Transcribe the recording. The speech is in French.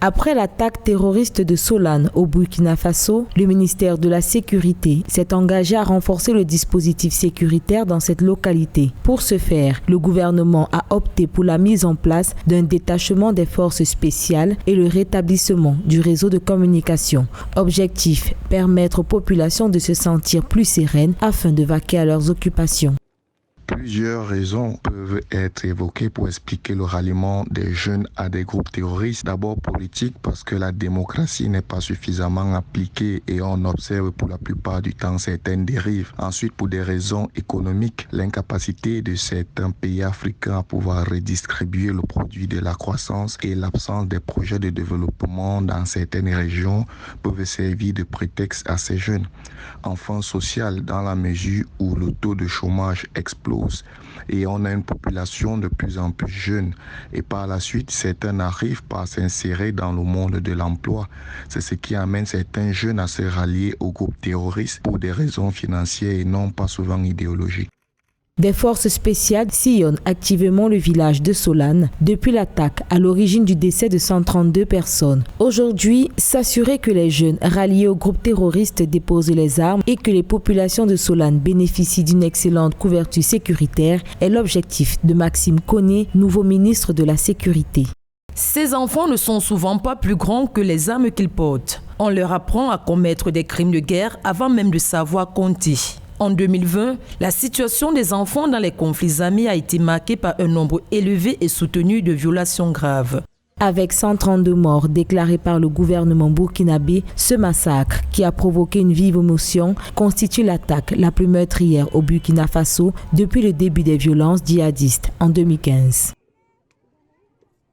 Après l'attaque terroriste de Solane au Burkina Faso, le ministère de la Sécurité s'est engagé à renforcer le dispositif sécuritaire dans cette localité. Pour ce faire, le gouvernement a opté pour la mise en place d'un détachement des forces spéciales et le rétablissement du réseau de communication. Objectif, permettre aux populations de se sentir plus sereines afin de vaquer à leurs occupations. Plusieurs raisons peuvent être évoquées pour expliquer le ralliement des jeunes à des groupes terroristes. D'abord politique, parce que la démocratie n'est pas suffisamment appliquée et on observe pour la plupart du temps certaines dérives. Ensuite, pour des raisons économiques, l'incapacité de certains pays africains à pouvoir redistribuer le produit de la croissance et l'absence des projets de développement dans certaines régions peuvent servir de prétexte à ces jeunes. Enfin, social, dans la mesure où le taux de chômage explose et on a une population de plus en plus jeune et par la suite certains n'arrivent pas à s'insérer dans le monde de l'emploi. C'est ce qui amène certains jeunes à se rallier aux groupes terroristes pour des raisons financières et non pas souvent idéologiques. Des forces spéciales sillonnent activement le village de Solane depuis l'attaque à l'origine du décès de 132 personnes. Aujourd'hui, s'assurer que les jeunes ralliés au groupe terroriste déposent les armes et que les populations de Solane bénéficient d'une excellente couverture sécuritaire est l'objectif de Maxime Koné, nouveau ministre de la Sécurité. Ces enfants ne sont souvent pas plus grands que les armes qu'ils portent. On leur apprend à commettre des crimes de guerre avant même de savoir compter. En 2020, la situation des enfants dans les conflits armés a été marquée par un nombre élevé et soutenu de violations graves. Avec 132 morts déclarés par le gouvernement burkinabé, ce massacre, qui a provoqué une vive émotion, constitue l'attaque la plus meurtrière au Burkina Faso depuis le début des violences djihadistes en 2015.